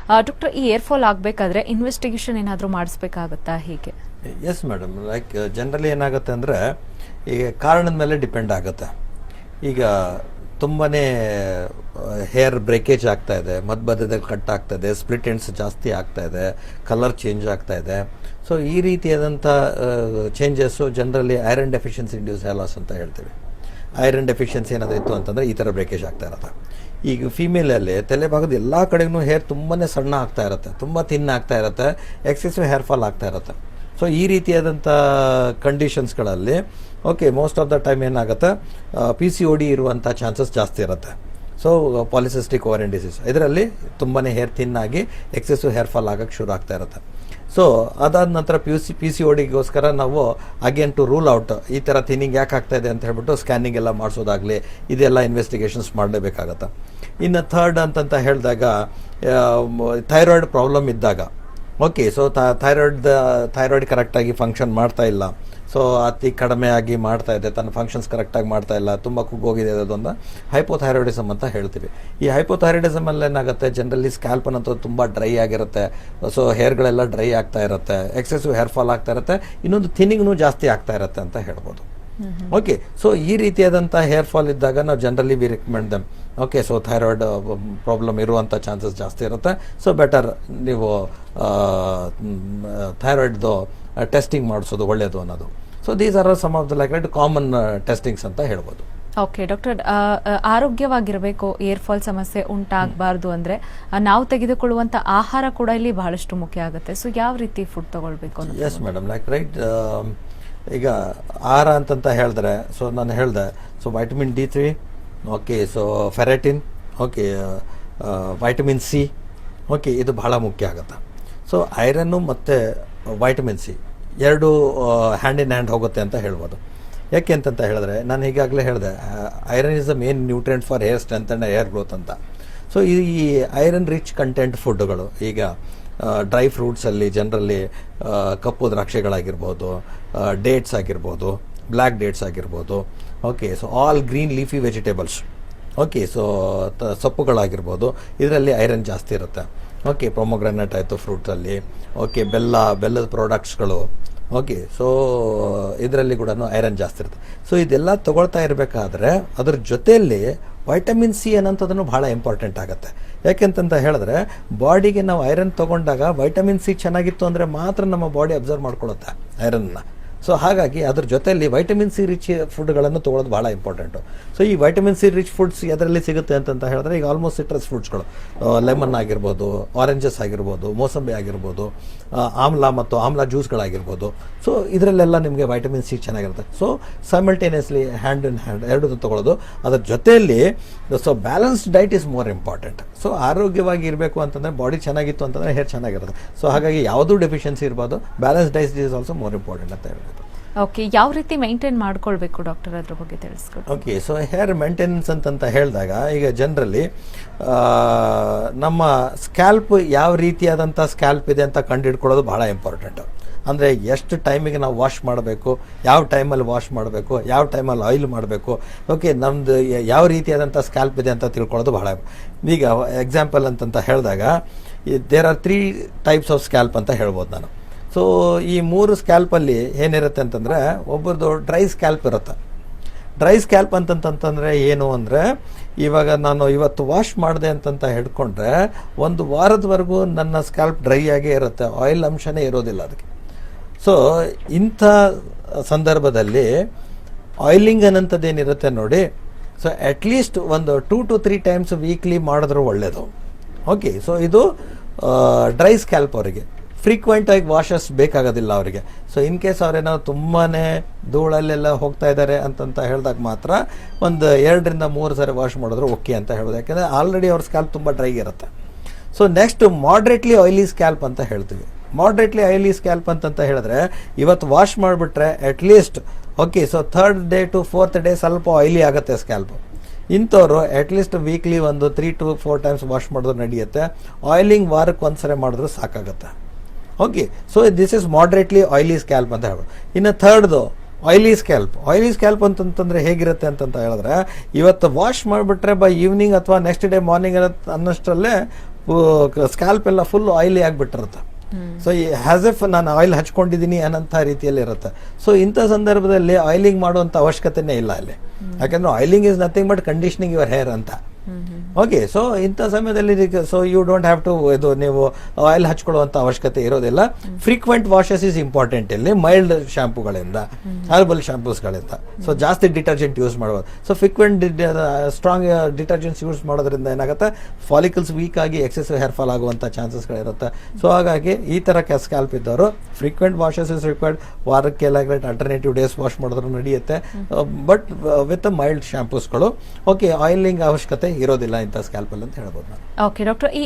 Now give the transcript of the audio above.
Doctor, ಈ hair fall ಆಗಬೇಕಾದ್ರೆ investigation ಏನಾದರೂ ಮಾಡಿಸ್ಬೇಕಾಗುತ್ತಾ? ಹೀಗೆ ಎಸ್ ಮೇಡಮ್, ಲೈಕ್ ಜನರಲಿ ಏನಾಗುತ್ತೆ ಅಂದರೆ ಈಗ ಕಾರಣದ ಮೇಲೆ ಡಿಪೆಂಡ್ ಆಗುತ್ತೆ. ಈಗ ತುಂಬಾ ಹೇರ್ ಬ್ರೇಕೇಜ್ ಆಗ್ತಾ ಇದೆ, ಮಧ್ಯದಲ್ಲಿ ಕಟ್ ಆಗ್ತಾ ಇದೆ, ಸ್ಪ್ಲಿಟ್ ಎಂಡ್ಸ್ ಜಾಸ್ತಿ ಆಗ್ತಾ ಇದೆ, ಕಲರ್ ಚೇಂಜ್ ಆಗ್ತಾ ಇದೆ. ಸೊ ಈ ರೀತಿಯಾದಂಥ changes generally iron deficiency induce hair loss ಅಂತ ಹೇಳ್ತೀವಿ. ಐರನ್ ಡೆಫಿಷಿಯನ್ಸಿ ಏನಾದರೂ ಇತ್ತು ಅಂತಂದರೆ ಈ ಥರ ಬ್ರೇಕೇಜ್ ಆಗ್ತಾ ಇರುತ್ತೆ. ಈಗ ಫೀಮೇಲಲ್ಲಿ ತಲೆ ಭಾಗದ ಎಲ್ಲ ಕಡೆಗೂ ಹೇರ್ ತುಂಬಾ ಸಣ್ಣ ಆಗ್ತಾ ಇರುತ್ತೆ, ತುಂಬ ಥಿನ್ ಆಗ್ತಾ ಇರುತ್ತೆ, ಎಕ್ಸೆಸಿವ್ ಹೇರ್ ಫಾಲ್ ಆಗ್ತಾ ಇರುತ್ತೆ. ಸೊ ಈ ರೀತಿಯಾದಂಥ ಕಂಡೀಷನ್ಸ್ಗಳಲ್ಲಿ ಮೋಸ್ಟ್ ಆಫ್ ದ ಟೈಮ್ ಏನಾಗುತ್ತೆ, PCOD ಇರುವಂಥ ಚಾನ್ಸಸ್ ಜಾಸ್ತಿ ಇರುತ್ತೆ. ಸೊ ಪಾಲಿಸಿಸ್ಟಿಕ್ ಓವರಿಯನ್ ಡಿಸೀಸ್ ಇದರಲ್ಲಿ ತುಂಬಾ ಹೇರ್ ಥಿನ್ ಆಗಿ ಎಕ್ಸೆಸಿವ್ ಹೇರ್ ಫಾಲ್ ಆಗೋಕ್ಕೆ ಶುರು ಆಗ್ತಾ ಇರುತ್ತೆ. ಸೊ ಅದಾದ ನಂತರ PCODಗೋಸ್ಕರ ನಾವು ಅಗೇನ್ ಟು ರೂಲ್ ಔಟ್ ಈ ಥರ ಥಿನ್ನಿಂಗ್ ಯಾಕೆ ಆಗ್ತಾ ಇದೆ ಅಂತ ಹೇಳ್ಬಿಟ್ಟು ಸ್ಕ್ಯಾನಿಂಗ್ ಎಲ್ಲ ಮಾಡಿಸೋದಾಗಲಿ ಇದೆಲ್ಲ ಇನ್ವೆಸ್ಟಿಗೇಷನ್ಸ್ ಮಾಡಲೇಬೇಕಾಗತ್ತೆ. ಇನ್ನು ಥರ್ಡ್ ಅಂತಂತ ಹೇಳಿದಾಗ ಥೈರಾಯ್ಡ್ ಪ್ರಾಬ್ಲಮ್ ಇದ್ದಾಗ ಸೊ ಥೈರಾಯ್ಡ್ ಕರೆಕ್ಟಾಗಿ ಫಂಕ್ಷನ್ ಮಾಡ್ತಾ ಇಲ್ಲ, ಸೊ ಅತಿ ಕಡಿಮೆ ಆಗಿ ಮಾಡ್ತಾ ಇದೆ, ತನ್ನ ಫಂಕ್ಷನ್ಸ್ ಕರೆಕ್ಟಾಗಿ ಮಾಡ್ತಾ ಇಲ್ಲ, ತುಂಬ ಕುಗ್ಗೋಗಿದೆ, ಅದೊಂದು ಹೈಪೋಥೈರಾಯ್ಡಿಸಮ್ ಅಂತ ಹೇಳ್ತೀವಿ. ಈ ಹೈಪೋಥೈರಾಯ್ಡಿಸಮಲ್ಲಿ ಏನಾಗುತ್ತೆ, ಜನರಲಿ ಸ್ಕ್ಯಾಲ್ಪನಂತೂ ತುಂಬ ಡ್ರೈ ಆಗಿರುತ್ತೆ, ಸೊ ಹೇರ್ಗಳೆಲ್ಲ ಡ್ರೈ ಆಗ್ತಾ ಇರುತ್ತೆ, ಎಕ್ಸೆಸಿವ್ ಹೇರ್ ಫಾಲ್ ಆಗ್ತಾ ಇರುತ್ತೆ, ಇನ್ನೊಂದು ಥಿನ್ನಿಂಗ್ನೂ ಜಾಸ್ತಿ ಆಗ್ತಾ ಇರುತ್ತೆ ಅಂತ ಹೇಳ್ಬೋದು. ಸೊ ಈ ರೀತಿಯಾದಂಥ ಹೇರ್ ಫಾಲ್ ಇದ್ದಾಗ ನಾವು ಜನರಲಿ ವಿ ರೆಕಮೆಂಡ್ ದಮ್. ಸೊ ಥೈರಾಯ್ಡ್ ಪ್ರಾಬ್ಲಮ್ ಇರುವಂಥ ಚಾನ್ಸಸ್ ಜಾಸ್ತಿ ಇರುತ್ತೆ. ಸೊ ಬೆಟರ್ ನೀವು ಥೈರಾಯ್ಡ್ದು ಟೆಸ್ಟಿಂಗ್ ಮಾಡಿಸೋದು ಒಳ್ಳೆಯದು ಅನ್ನೋದು. So these are some of the like common testings ಅಂತ ಹೇಳ್ಬೋದು. ಓಕೆ ಡಾಕ್ಟರ್, ಆರೋಗ್ಯವಾಗಿರಬೇಕು, ಏರ್ ಫಾಲ್ ಸಮಸ್ಯೆ ಉಂಟಾಗಬಾರ್ದು ಅಂದರೆ ನಾವು ತೆಗೆದುಕೊಳ್ಳುವಂಥ ಆಹಾರ ಕೂಡ ಇಲ್ಲಿ ಬಹಳಷ್ಟು ಮುಖ್ಯ ಆಗುತ್ತೆ. ಸೊ ಯಾವ ರೀತಿ ಫುಡ್ ತಗೊಳ್ಬೇಕು? Yes madam, like right. ಈಗ ಆಹಾರ ಅಂತಂತ ಹೇಳಿದ್ರೆ, ಸೊ ನಾನು ಹೇಳಿದೆ, so vitamin D3, so ferritin, vitamin C, ಇದು ಬಹಳ ಮುಖ್ಯ ಆಗುತ್ತೆ. ಸೊ ಐರನ್ನು ಮತ್ತು ವೈಟಮಿನ್ C ಎರಡು ಹ್ಯಾಂಡ್ ಇನ್ ಹ್ಯಾಂಡ್ ಹೋಗುತ್ತೆ ಅಂತ ಹೇಳ್ಬೋದು. ಯಾಕೆ ಅಂತಂತ ಹೇಳಿದ್ರೆ, ನಾನು ಈಗಾಗಲೇ ಹೇಳಿದೆ, iron is the main nutrient for hair strength and hair growth ಅಂತ. ಸೊ ಈ ಐರನ್ ರಿಚ್ ಕಂಟೆಂಟ್ ಫುಡ್ಗಳು ಈಗ ಡ್ರೈ ಫ್ರೂಟ್ಸಲ್ಲಿ ಜನರಲಿ ಕಪ್ಪು ದ್ರಾಕ್ಷಿಗಳಾಗಿರ್ಬೋದು, ಡೇಟ್ಸ್ ಆಗಿರ್ಬೋದು, ಬ್ಲ್ಯಾಕ್ ಡೇಟ್ಸ್ ಆಗಿರ್ಬೋದು, so all green leafy vegetables, so ಸೊಪ್ಪುಗಳಾಗಿರ್ಬೋದು, ಇದರಲ್ಲಿ ಐರನ್ ಜಾಸ್ತಿ ಇರುತ್ತೆ. ಪ್ರೊಮೊಗ್ರಾನೇಟ್ ಆಯಿತು ಫ್ರೂಟ್ಸಲ್ಲಿ, ಬೆಲ್ಲದ ಪ್ರಾಡಕ್ಟ್ಸ್ಗಳು, ಸೊ ಇದರಲ್ಲಿ ಕೂಡ ಐರನ್ ಜಾಸ್ತಿ ಇರುತ್ತೆ. ಸೊ ಇದೆಲ್ಲ ತೊಗೊಳ್ತಾ ಇರಬೇಕಾದ್ರೆ ಅದ್ರ ಜೊತೆಯಲ್ಲಿ ವೈಟಮಿನ್ C ಅನ್ನೋಂಥದ್ದನ್ನು ಭಾಳ ಇಂಪಾರ್ಟೆಂಟ್ ಆಗುತ್ತೆ. ಯಾಕೆಂತಂತ ಹೇಳಿದ್ರೆ, ಬಾಡಿಗೆ ನಾವು ಐರನ್ ತೊಗೊಂಡಾಗ ವೈಟಮಿನ್ C ಚೆನ್ನಾಗಿತ್ತು ಅಂದರೆ ಮಾತ್ರ ನಮ್ಮ ಬಾಡಿ ಅಬ್ಸರ್ವ್ ಮಾಡ್ಕೊಳ್ಳುತ್ತೆ ಐರನ್ನ. ಸೊ ಹಾಗಾಗಿ ಅದ್ರ ಜೊತೆಯಲ್ಲಿ ವೈಟಮಿನ್ C ರಿಚ್ ಫುಡ್ಗಳನ್ನು ತೊಗೊಳೋದು ಭಾಳ ಇಂಪಾರ್ಟೆಂಟು. ಸೊ ಈ ವೈಟಮಿನ್ C ರಿಚ್ ಫುಡ್ಸ್ ಎದರಲ್ಲಿ ಸಿಗುತ್ತೆ ಅಂತಂತ ಹೇಳಿದ್ರೆ, ಈಗ ಆಲ್ಮೋಸ್ಟ್ ಸಿಟ್ರಸ್ ಫ್ರೂಟ್ಸ್ಗಳು, ಲೆಮನ್ ಆಗಿರ್ಬೋದು, ಆರೆಂಜಸ್ ಆಗಿರ್ಬೋದು, ಮೋಸಂಬಿ ಆಗಿರ್ಬೋದು, ಆಮ್ಲ ಮತ್ತು ಆಮ್ಲ ಜ್ಯೂಸ್ಗಳಾಗಿರ್ಬೋದು. ಸೊ ಇದರಲ್ಲೆಲ್ಲ ನಿಮಗೆ ವೈಟಮಿನ್ C ಚೆನ್ನಾಗಿರುತ್ತೆ. So simultaneously hand in hand ಎರಡೂ ತೊಗೊಳ್ಳೋದು. ಅದರ ಜೊತೆಯಲ್ಲಿ so balanced diet is more important. So ಆರೋಗ್ಯವಾಗಿ ಇರಬೇಕು ಅಂತಂದರೆ, ಬಾಡಿ ಚೆನ್ನಾಗಿತ್ತು ಅಂತಂದರೆ ಹೇರ್ ಚೆನ್ನಾಗಿರುತ್ತೆ. ಸೊ ಹಾಗಾಗಿ ಯಾವುದೂ ಡೆಫಿಷಿಯನ್ಸಿ ಇರ್ಬೋದು, balance diet is also more important ಅಂತ ಹೇಳ್ಬೋದು. ಯಾವ ರೀತಿ ಮೇಂಟೈನ್ ಮಾಡ್ಕೊಳ್ಬೇಕು ಡಾಕ್ಟರ್, ಅದ್ರ ಬಗ್ಗೆ ತಿಳಿಸ್ಕೊಡಿ. ಸೊ ಹೇರ್ ಮೇಂಟೆನೆನ್ಸ್ ಅಂತಂತ ಹೇಳಿದಾಗ, ಈಗ ಜನರಲಿ ನಮ್ಮ ಸ್ಕ್ಯಾಲ್ಪ್ ಯಾವ ರೀತಿಯಾದಂಥ ಸ್ಕ್ಯಾಲ್ಪ್ ಇದೆ ಅಂತ ಕಂಡುಹಿಡ್ಕೊಳ್ಳೋದು ಭಾಳ ಇಂಪಾರ್ಟೆಂಟು. ಅಂದರೆ ಎಷ್ಟು ಟೈಮಿಗೆ ನಾವು ವಾಶ್ ಮಾಡಬೇಕು, ಯಾವ ಟೈಮಲ್ಲಿ ವಾಶ್ ಮಾಡಬೇಕು, ಯಾವ ಟೈಮಲ್ಲಿ ಆಯಿಲ್ ಮಾಡಬೇಕು, ನಮ್ಮದು ಯಾವ ರೀತಿಯಾದಂಥ ಸ್ಕ್ಯಾಲ್ಪ್ ಇದೆ ಅಂತ ತಿಳ್ಕೊಳ್ಳೋದು ಭಾಳ. ಈಗ ಎಕ್ಸಾಂಪಲ್ ಅಂತಂತ ಹೇಳಿದಾಗ, there are 3 types of scalp ಅಂತ ಹೇಳ್ಬೋದು ನಾನು. ಸೊ ಈ 3 ಸ್ಕ್ಯಾಲ್ಪಲ್ಲಿ ಏನಿರುತ್ತೆ ಅಂತಂದರೆ, ಒಬ್ಬರದು ಡ್ರೈ ಸ್ಕ್ಯಾಲ್ಪ್ ಇರುತ್ತೆ. ಡ್ರೈ ಸ್ಕ್ಯಾಲ್ಪ್ ಅಂತಂತಂದರೆ ಏನು ಅಂದರೆ, ಇವಾಗ ನಾನು ಇವತ್ತು ವಾಶ್ ಮಾಡಿದೆ ಅಂತಂತ ಹಿಡ್ಕೊಂಡ್ರೆ 1 ವಾರದವರೆಗೂ ನನ್ನ ಸ್ಕ್ಯಾಲ್ಪ್ ಡ್ರೈ ಆಗೇ ಇರುತ್ತೆ, ಆಯಿಲ್ ಅಂಶನೇ ಇರೋದಿಲ್ಲ ಅದಕ್ಕೆ. ಸೊ ಇಂಥ ಸಂದರ್ಭದಲ್ಲಿ ಆಯಿಲಿಂಗ್ ಅನ್ನೋಂಥದ್ದು ಏನಿರುತ್ತೆ ನೋಡಿ, ಸೊ ಅಟ್ಲೀಸ್ಟ್ ಒಂದು 2 to 3 ಟೈಮ್ಸ್ ವೀಕ್ಲಿ ಮಾಡಿದ್ರು ಒಳ್ಳೆಯದು. ಸೊ ಇದು ಡ್ರೈ ಸ್ಕ್ಯಾಲ್ಪ್ ಅವರಿಗೆ. ಫ್ರೀಕ್ವೆಂಟಾಗಿ ವಾಷಸ್ ಬೇಕಾಗೋದಿಲ್ಲ ಅವರಿಗೆ. ಸೊ ಇನ್ ಕೇಸ್ ಅವರೇನೋ ತುಂಬಾ ಧೂಳಲ್ಲೆಲ್ಲ ಹೋಗ್ತಾ ಇದ್ದಾರೆ ಅಂತಂತ ಹೇಳಿದಾಗ ಮಾತ್ರ ಒಂದು 2 ರಿಂದ 3 ಸಾರಿ ವಾಶ್ ಮಾಡಿದ್ರು ಅಂತ ಹೇಳ್ಬೋದು. ಯಾಕೆಂದರೆ ಆಲ್ರೆಡಿ ಅವ್ರ ಸ್ಕ್ಯಾಲ್ಪ್ ತುಂಬ ಡ್ರೈ ಇರುತ್ತೆ. So next moderately oily scalp ಅಂತ ಹೇಳ್ತೀವಿ. ಮಾಡ್ರೇಟ್ಲಿ ಆಯಿಲಿ ಸ್ಕ್ಯಾಲ್ಪ್ ಅಂತಂತ ಹೇಳಿದ್ರೆ, ಇವತ್ತು ವಾಶ್ ಮಾಡಿಬಿಟ್ರೆ at least so 3rd day to 4th day ಸ್ವಲ್ಪ ಆಯಿಲಿ ಆಗುತ್ತೆ ಸ್ಕ್ಯಾಲ್ಪ್. ಇಂಥವ್ರು ಅಟ್ಲೀಸ್ಟ್ ವೀಕ್ಲಿ ಒಂದು 3 to 4 ಟೈಮ್ಸ್ ವಾಶ್ ಮಾಡಿದ್ರು ನಡೆಯುತ್ತೆ. ಆಯಿಲಿಂಗ್ ವಾರಕ್ಕೆ ಒಂದ್ಸರಿ ಮಾಡಿದ್ರು ಸಾಕಾಗುತ್ತೆ. So this is moderately oily scalp ಅಂತ ಹೇಳ್ಬೋದು. ಇನ್ನು ಥರ್ಡ್ದು ಆಯಿಲಿ ಸ್ಕ್ಯಾಲ್ಪ್ ಅಂತಂತಂದರೆ ಹೇಗಿರುತ್ತೆ ಅಂತಂತ ಹೇಳಿದ್ರೆ, ಇವತ್ತು ವಾಶ್ ಮಾಡಿಬಿಟ್ರೆ ಬೈ ಈವ್ನಿಂಗ್ ಅಥವಾ ನೆಕ್ಸ್ಟ್ ಡೇ ಮಾರ್ನಿಂಗ್ ಅನ್ನೋಷ್ಟರಲ್ಲೇ ಸ್ಕ್ಯಾಲ್ಪ್ ಎಲ್ಲ ಫುಲ್ ಆಯಿಲಿ ಆಗಿಬಿಟ್ಟಿರುತ್ತೆ. ಸೊ ಹ್ಯಾಸ್ ಎಫ್ ನಾನು ಆಯಿಲ್ ಹಚ್ಕೊಂಡಿದ್ದೀನಿ ಅನ್ನೋಂಥ ರೀತಿಯಲ್ಲಿ ಇರುತ್ತೆ. ಸೊ ಇಂಥ ಸಂದರ್ಭದಲ್ಲಿ ಆಯಿಲಿಂಗ್ ಮಾಡುವಂಥ ಅವಶ್ಯಕತೆನೇ ಇಲ್ಲ ಅಲ್ಲಿ, ಯಾಕಂದ್ರೆ oiling is nothing but conditioning your hair ಅಂತ. ಓಕೆ, ಸೊ ಇಂಥ ಸಮಯದಲ್ಲಿ so you don't have to ಇದು ನೀವು ಆಯಿಲ್ ಹಚ್ಕೊಳ್ಳುವಂಥ ಅವಶ್ಯಕತೆ ಇರೋದಿಲ್ಲ. ಫ್ರೀಕ್ವೆಂಟ್ ವಾಷಸ್ ಇಸ್ ಇಂಪಾರ್ಟೆಂಟ್ ಇಲ್ಲಿ, ಮೈಲ್ಡ್ ಶಾಂಪೂಗಳಿಂದ, ಹರ್ಬಲ್ ಶಾಂಪೂಸ್ಗಳಿಂದ. ಸೊ ಜಾಸ್ತಿ ಡಿಟರ್ಜೆಂಟ್ ಯೂಸ್ ಮಾಡ್ಬೋದು. So frequent strong detergents use ಮಾಡೋದ್ರಿಂದ ಏನಾಗುತ್ತೆ, ಫಾಲಿಕಲ್ಸ್ ವೀಕ್ ಆಗಿ ಎಕ್ಸೆಸಿವ್ ಹೇರ್ ಫಾಲ್ ಆಗುವಂಥ ಚಾನ್ಸಸ್ಗಳಿರುತ್ತೆ. ಸೊ ಹಾಗಾಗಿ ಈ ಥರ ಸ್ಕ್ಯಾಲ್ಪ್ ಇದ್ದವರು ಫ್ರೀಕ್ವೆಂಟ್ ವಾಷಸ್ ಇಸ್ ರಿಕ್ವೈರ್ಡ್. ವಾರಕ್ಕೆ ಅಲ್ಟರ್ನೇಟಿವ್ ಡೇಸ್ ವಾಶ್ ಮಾಡಿದ್ರು ನಡೆಯುತ್ತೆ, ಬಟ್ ವಿತ್ ಮೈಲ್ಡ್ ಶಾಂಪೂಸ್ಗಳು. ಓಕೆ, ಆಯಿಲಿಂಗ್ ಅವಶ್ಯಕತೆ ಇರೋದಿಲ್ಲ ಇಂಥ ಸ್ಕ್ಯಾಲ್ಪಲ್ಲಿ ಅಂತ ಹೇಳ್ಬೋದು ನಾನು. ಓಕೆ ಡಾಕ್ಟರ್, ಈ